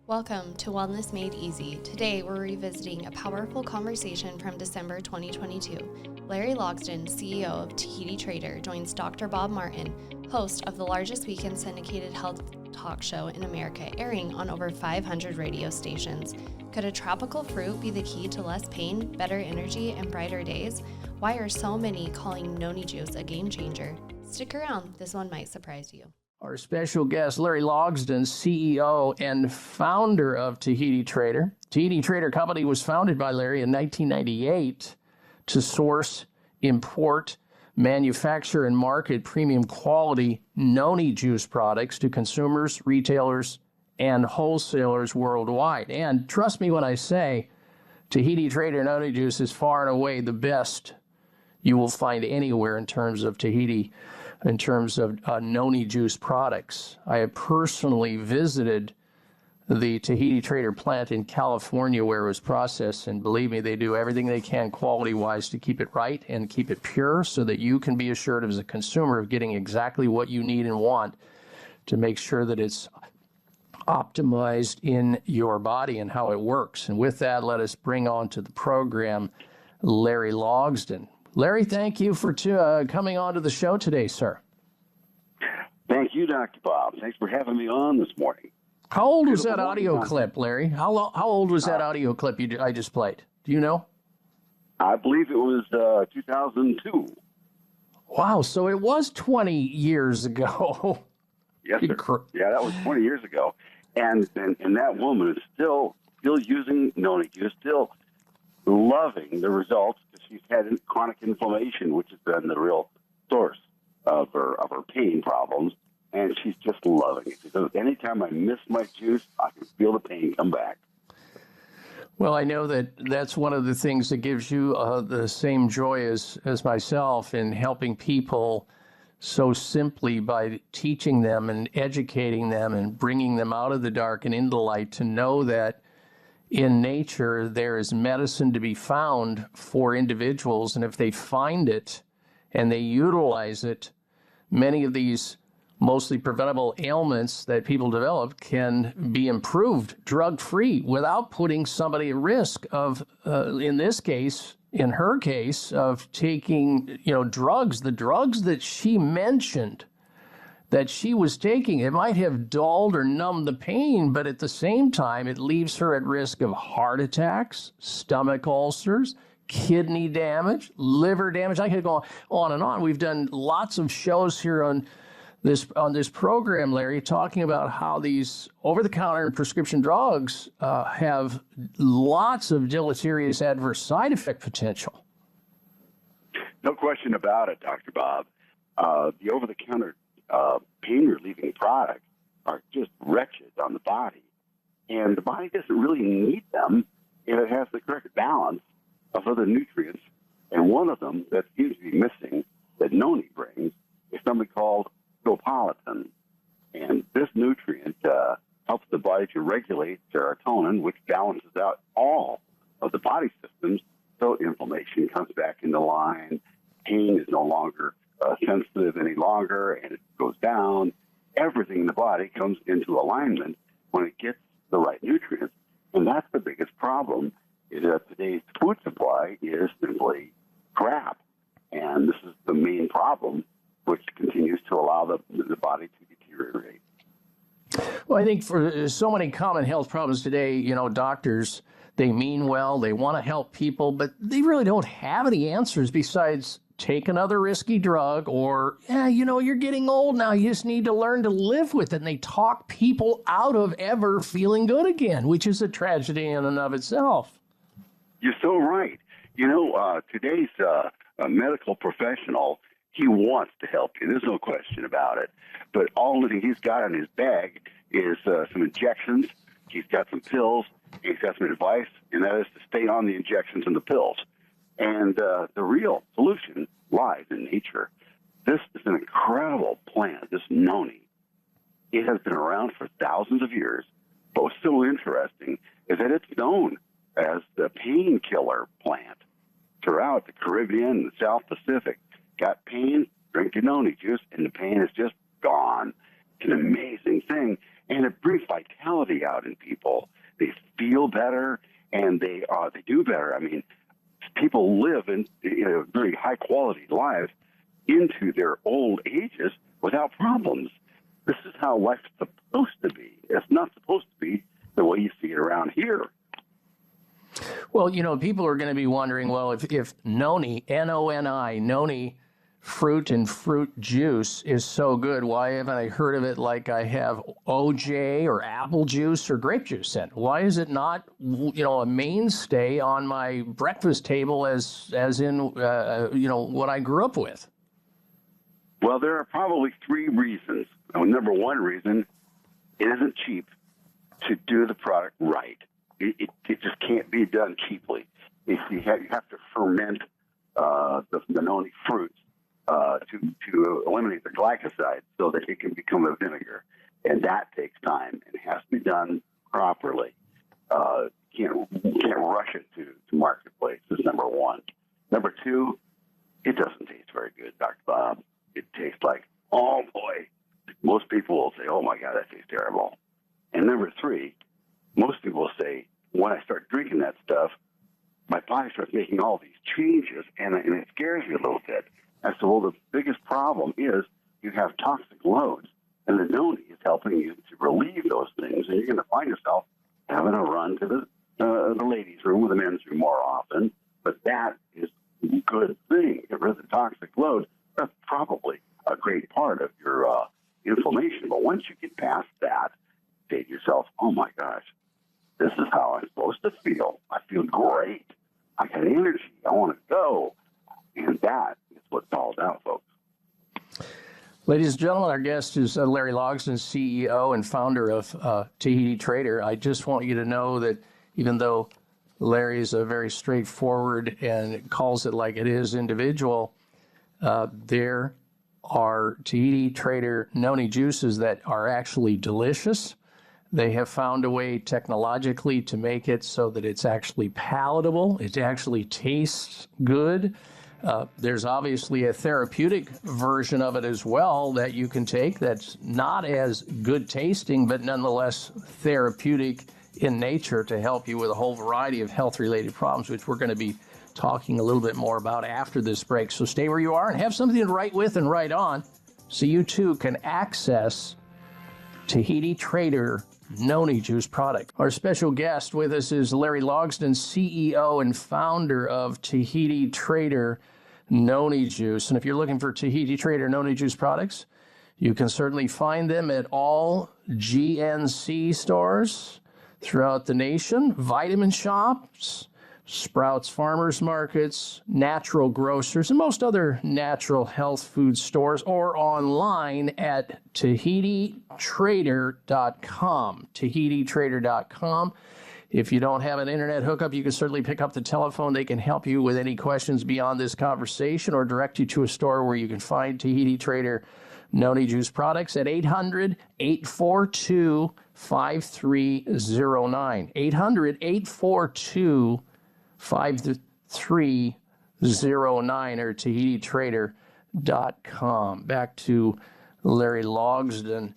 Welcome to Wellness Made Easy. Today, we're revisiting a powerful conversation from December 2022. Larry Logsdon, CEO of Tahiti Trader, joins Dr. Bob Martin, host of the largest weekend syndicated health talk show in America, airing on over 500 radio stations. Could a tropical fruit be the key to less pain, better energy, and brighter days? Why are so many calling Noni juice a game changer? Stick around, this one might surprise you. Our special guest, Larry Logsdon, CEO and founder of Tahiti Trader. Tahiti Trader Company was founded by Larry in 1998 to source, import, manufacture, and market premium quality Noni juice products to consumers, retailers, and wholesalers worldwide. And trust me when I say Tahiti Trader Noni juice is far and away the best you will find anywhere in terms of Tahiti, in terms of Noni juice products. I have personally visited the Tahiti Trader plant in California where it was processed, and believe me, they do everything they can quality-wise to keep it right and keep it pure so that you can be assured as a consumer of getting exactly what you need and want to make sure that it's optimized in your body and how it works. And with that, let us bring on to the program Larry Logsdon. Larry, thank you for coming on to the show today, sir. Thank you, Dr. Bob. Thanks for having me on this morning. How old was that audio clip, Larry? How old was that audio clip I just played? Do you know? I believe it was 2002. Wow, so it was 20 years ago. Yes, sir. Yeah, that was 20 years ago. And that woman is still using Noni. She's still loving the results because she's had chronic inflammation, which has been the real source of her pain problems, and she's just loving it. She says, anytime I miss my juice, I can feel the pain come back. Well, I know that's one of the things that gives you the same joy as myself in helping people so simply by teaching them and educating them and bringing them out of the dark and into the light to know that in nature, there is medicine to be found for individuals, and if they find it and they utilize it, many of these mostly preventable ailments that people develop can be improved drug-free without putting somebody at risk of, in her case, of taking, drugs. The drugs that she mentioned that she was taking, it might have dulled or numbed the pain, but at the same time, it leaves her at risk of heart attacks, stomach ulcers, kidney damage, liver damage. I could go on and on. We've done lots of shows here on this program, Larry, talking about how these over-the-counter and prescription drugs have lots of deleterious adverse side effect potential. No question about it, Dr. Bob. The over-the-counter pain-relieving products are just wretched on the body. And the body doesn't really need them if it has the correct balance of other nutrients. And one of them that seems to be missing that Noni brings is something called scopolamine. And this nutrient helps the body to regulate serotonin, which balances out all of the body systems, so inflammation comes back into line, pain is no longer sensitive any longer, and it goes down. Everything in the body comes into alignment when it gets the right nutrients. And that's the biggest problem, is that today's food supply is simply crap. And this is the main problem, which continues to allow the body to deteriorate. Well, I think for so many common health problems today, doctors, they mean well, they want to help people, but they really don't have any answers besides take another risky drug or, you're getting old now. You just need to learn to live with it. And they talk people out of ever feeling good again, which is a tragedy in and of itself. You're so right. Today's medical professional, he wants to help you. There's no question about it. But all that he's got in his bag is some injections. He's got some pills. He's got some advice, and that is to stay on the injections and the pills. And the real solution lies in nature. This is an incredible plant, this Noni. It has been around for thousands of years, but what's so interesting is that it's known as the painkiller plant throughout the Caribbean and the South Pacific. Got pain, drink your Noni juice, and the pain is just gone. It's an amazing thing. And it brings vitality out in people. They feel better, and they do better. I mean, people live in very high-quality lives into their old ages without problems. This is how life's supposed to be. It's not supposed to be the way you see it around here. Well, people are going to be wondering, well, if Noni, N-O-N-I, Noni fruit and fruit juice is so good, why haven't I heard of it like I have OJ or apple juice or grape juice in? Why is it not, a mainstay on my breakfast table as in, what I grew up with? Well, there are probably three reasons. Number one reason, it isn't cheap to do the product right. It just can't be done cheaply. You have to ferment the Noni fruits to eliminate the glycoside so that it can become a vinegar. And that takes time and has to be done properly. You can't rush it to marketplace. That's number one. Number two, it doesn't taste very good, Dr. Bob. It tastes like, oh boy. Most people will say, oh my God, that tastes terrible. And number three, most people will say, when I start drinking that stuff, my body starts making all these changes, and it scares me a little bit. I said, well, the biggest problem is you have toxic loads, and the Noni is helping you to relieve those things, and you're going to find yourself having a run to the ladies' room or the men's room more often. But that is a good thing. Get rid of the toxic load. That's probably a great part of your inflammation. But once you get past that, say to yourself, oh my gosh, this is how I'm supposed to feel. I feel great. I got energy. I want to go. And that is what it's all about, folks. Ladies and gentlemen, our guest is Larry Logsdon, CEO and founder of Tahiti Trader. I just want you to know that even though Larry is a very straightforward and calls it like it is individual, there are Tahiti Trader Noni juices that are actually delicious. They have found a way technologically to make it so that it's actually palatable. It actually tastes good. There's obviously a therapeutic version of it as well that you can take that's not as good tasting, but nonetheless therapeutic in nature to help you with a whole variety of health-related problems, which we're going to be talking a little bit more about after this break. So stay where you are and have something to write with and write on so you too can access Tahiti Trader Noni Juice product. Our special guest with us is Larry Logsdon, CEO and founder of Tahiti Trader Noni Juice. And if you're looking for Tahiti Trader Noni Juice products, you can certainly find them at all GNC stores throughout the nation, vitamin shops, Sprouts Farmers Markets, natural grocers, and most other natural health food stores, or online at TahitiTrader.com. TahitiTrader.com. If you don't have an internet hookup, you can certainly pick up the telephone. They can help you with any questions beyond this conversation or direct you to a store where you can find Tahiti Trader Noni Juice products at 800-842-5309. 800-842-5309 or TahitiTrader.com. Back to Larry Logsdon,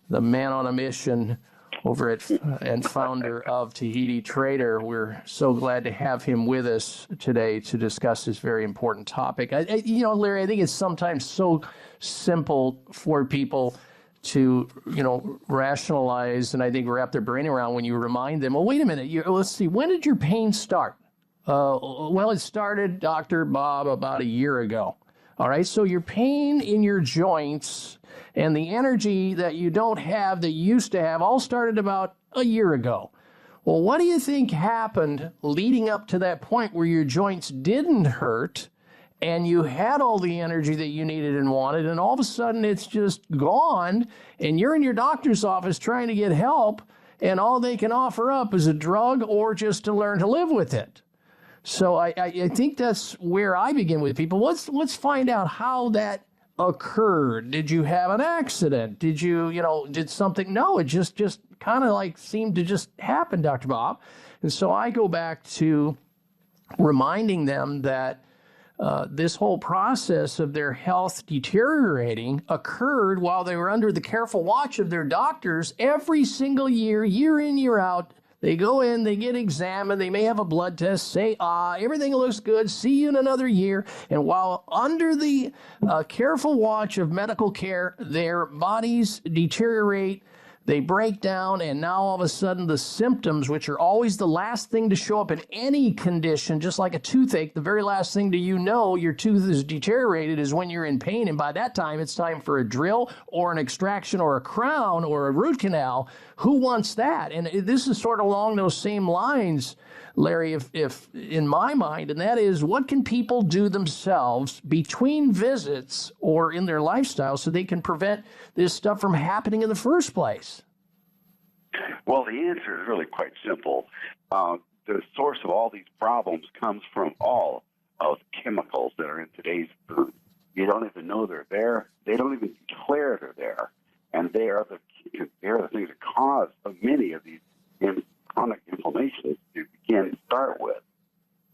the man on a mission over at and founder of Tahiti Trader. We're so glad to have him with us today to discuss this very important topic. Larry, I think it's sometimes so simple for people to, rationalize and I think wrap their brain around when you remind them, well, wait a minute, let's see, when did your pain start? Well, it started, Dr. Bob, about a year ago. All right, so your pain in your joints and the energy that you don't have that you used to have all started about a year ago. Well, what do you think happened leading up to that point where your joints didn't hurt and you had all the energy that you needed and wanted, and all of a sudden it's just gone, and you're in your doctor's office trying to get help, and all they can offer up is a drug or just to learn to live with it? So I think that's where I begin with people. Let's find out how that occurred. Did you have an accident? Did you, did something? No, it just kind of like seemed to just happen, Dr. Bob. And so I go back to reminding them that this whole process of their health deteriorating occurred while they were under the careful watch of their doctors every single year, year in, year out. They go in, they get examined, they may have a blood test, say, everything looks good, see you in another year. And while under the careful watch of medical care, their bodies deteriorate, they break down, and now all of a sudden the symptoms, which are always the last thing to show up in any condition, just like a toothache, the very last thing your tooth is deteriorated is when you're in pain. And by that time, it's time for a drill or an extraction or a crown or a root canal. Who wants that? And this is sort of along those same lines, Larry, if in my mind, and that is, what can people do themselves between visits or in their lifestyle so they can prevent this stuff from happening in the first place? Well, the answer is really quite simple. The source of all these problems comes from all of the chemicals that are in today's food. You don't even know they're there. They don't even declare they're there. And they are the things that cause many of these chronic inflammations to begin and start with.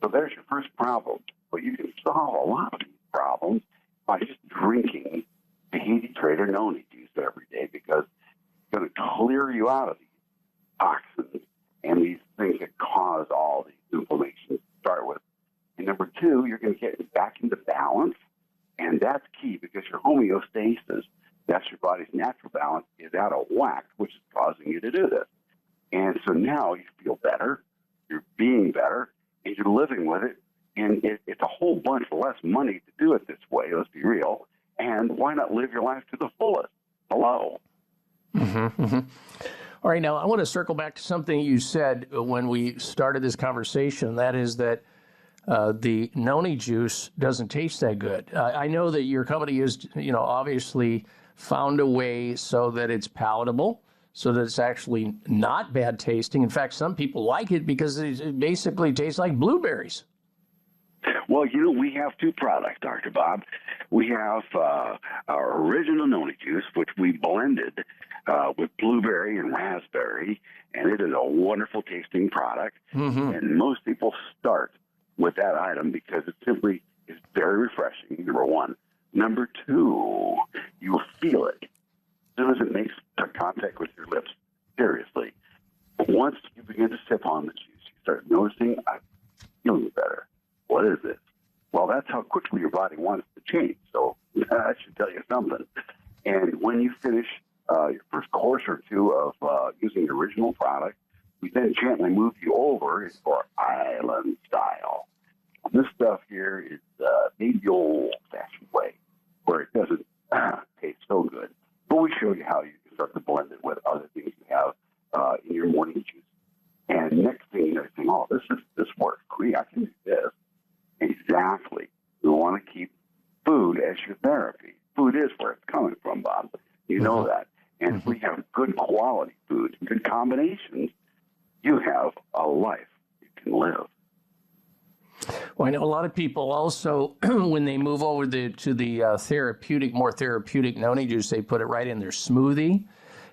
So there's your first problem. But you can solve a lot of these problems by just drinking Tahiti Trader Noni juice every day, because it's going to clear you out of these toxins and these things that cause all these inflammations to start with. And number two, you're going to get back into balance, and that's key, because your homeostasis, that's your body's natural balance, is out of whack, which is causing you to do this. And so now you feel better, you're being better, and you're living with it. And it's a whole bunch less money to do it this way, let's be real. And why not live your life to the fullest? Hello. Mm-hmm, mm-hmm. All right, now I want to circle back to something you said when we started this conversation. That is that the Noni juice doesn't taste that good. I know that your company is, obviously found a way so that it's palatable, so that it's actually not bad tasting. In fact, some people like it because it basically tastes like blueberries. Well, we have two products, Dr. Bob. We have our original Noni juice, which we blended with blueberry and raspberry, and it is a wonderful tasting product. Mm-hmm. And most people start with that item because it simply is very refreshing, number one. Number two, you'll feel it as soon as it makes contact with your lips, seriously. But once you begin to sip on the juice, you start noticing, I'm feeling better. What is this? Well, that's how quickly your body wants to change. So that should tell you something. And when you finish your first course or two of using the original product, we then gently move you over for island style. This stuff here is made the old-fashioned way, where it doesn't taste so good. But we show you how you can start to blend it with other things you have in your morning juice. And next thing you think, this works. I can do this. Exactly. We want to keep food as your therapy. Food is where it's coming from, Bob. You know that. And if we have good quality food, good combinations, you have a life you can live. Well, I know a lot of people also, when they move over to the more therapeutic Noni juice, they put it right in their smoothie,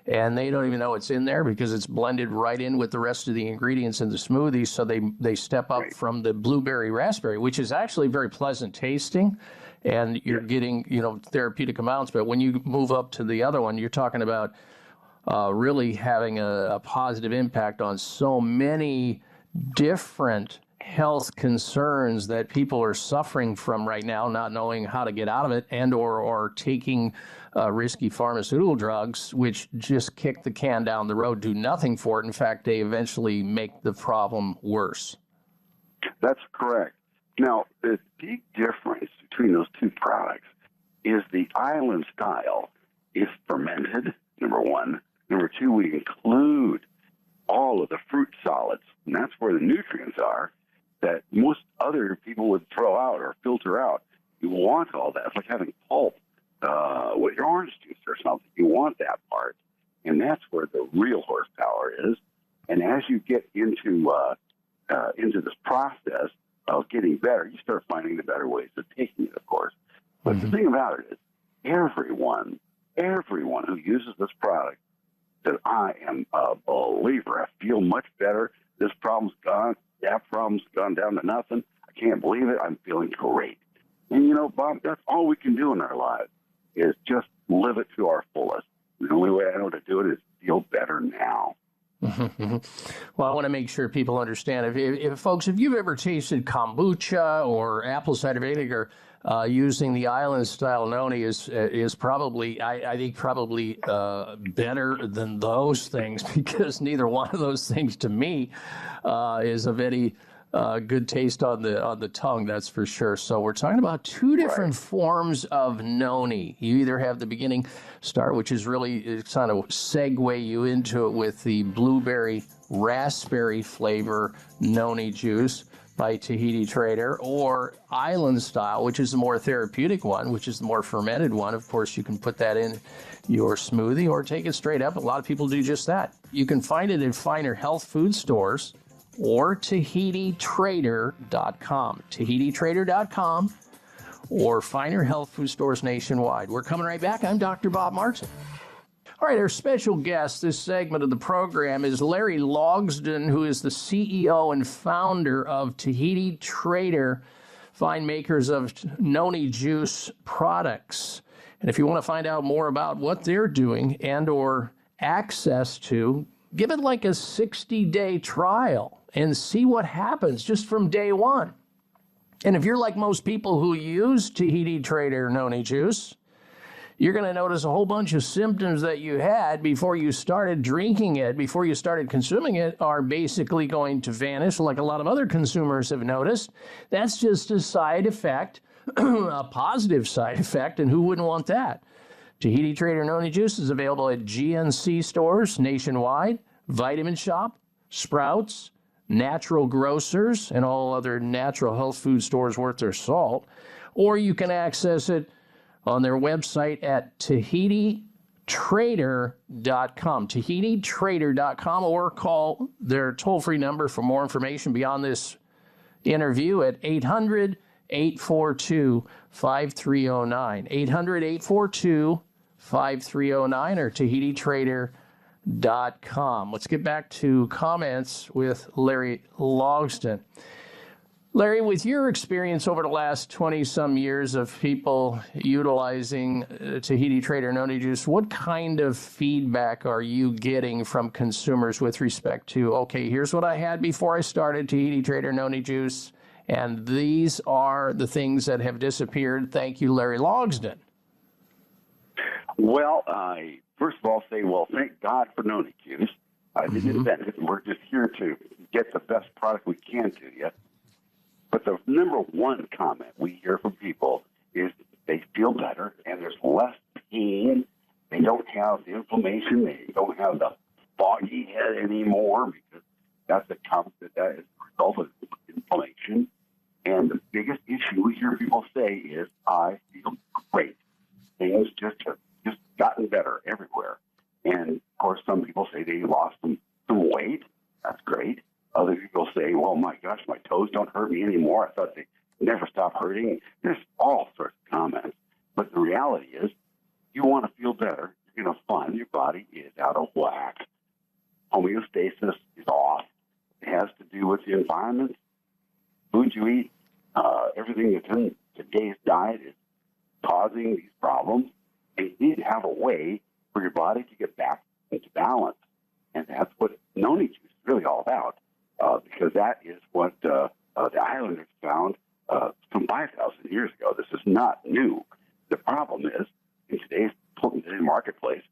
and they don't even know it's in there because it's blended right in with the rest of the ingredients in the smoothie. So they step up from the blueberry raspberry, which is actually very pleasant tasting, and you're getting therapeutic amounts. But when you move up to the other one, you're talking about really having a positive impact on so many different health concerns that people are suffering from right now, not knowing how to get out of it, and or taking risky pharmaceutical drugs, which just kick the can down the road, do nothing for it. In fact, they eventually make the problem worse. That's correct. Now, the big difference between those two products is the island style is fermented, number one. Number two, we include all of the fruit solids, and that's where the nutrients are that most other people would throw out or filter out. You want all that. It's like having pulp with your orange juice or something. You want that part, and that's where the real horsepower is. And as you get into this process of getting better, you start finding the better ways of taking it, of course. But the thing about it is, everyone who uses this product says, I am a believer. I feel much better. This problem's gone. That problem's gone down to nothing. I can't believe it. I'm feeling great. And, Bob, that's all we can do in our lives is just live it to our fullest. The only way I know to do it is feel better now. Well, I want to make sure people understand. If folks, if you've ever tasted kombucha or apple cider vinegar, using the island-style noni is probably, I think, probably better than those things, because neither one of those things to me is of any good taste on the tongue, that's for sure. So we're talking about two different forms of noni. You either have the beginning start, which is really kind of segue you into it with the blueberry raspberry flavor noni juice by Tahiti Trader, or island style, which is the more therapeutic one, which is the more fermented one. Of course, you can put that in your smoothie or take it straight up. A lot of people do just that. You can find it in finer health food stores or TahitiTrader.com. TahitiTrader.com or finer health food stores nationwide. We're coming right back. I'm Dr. Bob Martin. All right, our special guest this segment of the program is Larry Logsdon, who is the CEO and founder of Tahiti Trader, fine makers of noni juice products. And if you want to find out more about what they're doing and or access to, give it like a 60-day trial and see what happens just from day one. And if you're like most people who use Tahiti Trader noni juice, you're going to notice a whole bunch of symptoms that you had before you started drinking it, before you started consuming it, are basically going to vanish, like a lot of other consumers have noticed. That's just a side effect, a positive side effect, and who wouldn't want that? Tahiti Trader noni juice is available at GNC stores nationwide, Vitamin Shop, Sprouts, Natural Grocers, and all other natural health food stores worth their salt. Or you can access it on their website at TahitiTrader.com, TahitiTrader.com, or call their toll-free number for more information beyond this interview at 800-842-5309, 800-842-5309, or TahitiTrader.com. Let's get back to comments with Larry Logsdon. Larry, with your experience over the last 20-some years of people utilizing Tahiti Trader noni juice, what kind of feedback are you getting from consumers with respect to, okay, here's what I had before I started Tahiti Trader noni juice, and these are the things that have disappeared. Thank you, Larry Logsdon. Well, I first of all say, well, thank God for noni juice. I didn't invent it. We're just here to get the best product we can to you. But the number one comment we hear from people is they feel better and there's less pain. They don't have the inflammation. They don't have the foggy head anymore, because that's a result of inflammation. And the biggest issue we hear people say is, I feel great. Things just have gotten better everywhere. And of course, some people say they lost some weight. That's great. Other people say, well, my gosh, my toes don't hurt me anymore. I thought they never stop hurting. There's all sorts of comments. But the reality is, you want to feel better, you're going to find your body is out of whack. Homeostasis is off. It has to do with the environment, food you eat, everything that's in today's diet is causing these problems. And you need to have a way for your body to get back into balance. And that's what noni juice is really all about. Because that is what the islanders found some 5,000 years ago. This is not new. The problem is, in today's marketplace,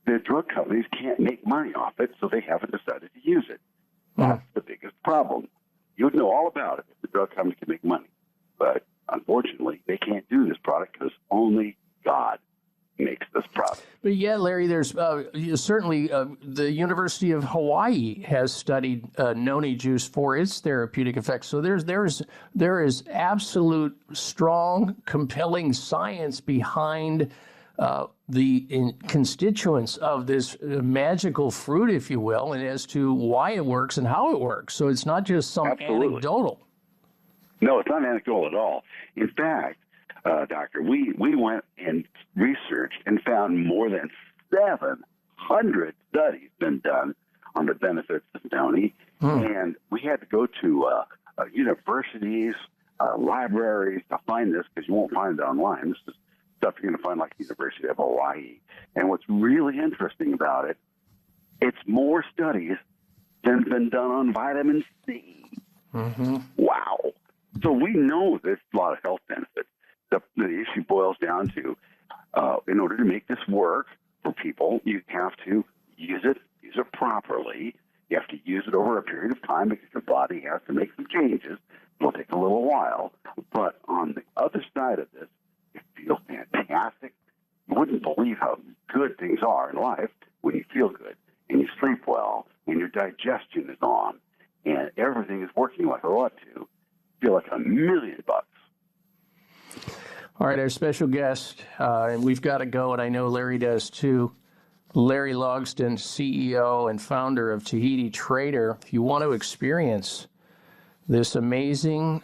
the drug companies can't make money off it, so they haven't decided to use it. That's the biggest problem. You'd know all about it if the drug companies can make money. But unfortunately, they can't do this product because only God makes this product. But yeah, Larry, there's certainly the University of Hawaii has studied noni juice for its therapeutic effects. So there is absolute strong, compelling science behind the constituents of this magical fruit, if you will, and as to why it works and how it works. So it's not just some anecdotal. No, it's not anecdotal at all. In fact, Doctor, we went and researched and found more than 700 studies been done on the benefits of noni. And we had to go to universities, libraries to find this, because you won't find it online. This is stuff you're going to find like University of Hawaii. And what's really interesting about it, it's more studies than been done on vitamin C. Mm-hmm. Wow. So we know there's a lot of health benefits. The issue boils down to, in order to make this work for people, you have to use it properly. You have to use it over a period of time because your body has to make some changes. It'll take a little while. But on the other side of this, you feel fantastic. You wouldn't believe how good things are in life when you feel good and you sleep well and your digestion is on and everything is working like it ought to. You feel like $1 million. All right, our special guest, and we've got to go, and I know Larry does too. Larry Logsdon, CEO and founder of Tahiti Trader. If you want to experience this amazing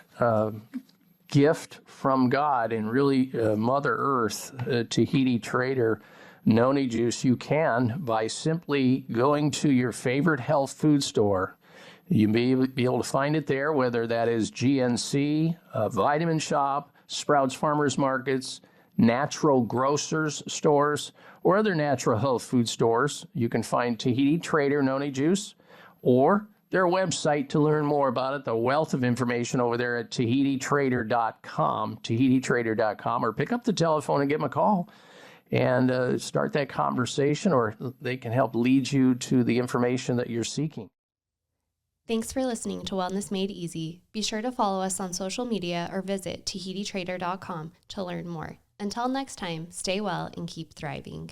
gift from God and really Mother Earth, Tahiti Trader Noni juice, you can by simply going to your favorite health food store. You may be able to find it there, whether that is GNC, Vitamin Shop, Sprouts Farmers Markets, natural grocers stores, or other natural health food stores. You can find Tahiti Trader Noni Juice or their website to learn more about it. The wealth of information over there at TahitiTrader.com, TahitiTrader.com, or pick up the telephone and give them a call and start that conversation, or they can help lead you to the information that you're seeking. Thanks for listening to Wellness Made Easy. Be sure to follow us on social media or visit TahitiTrader.com to learn more. Until next time, stay well and keep thriving.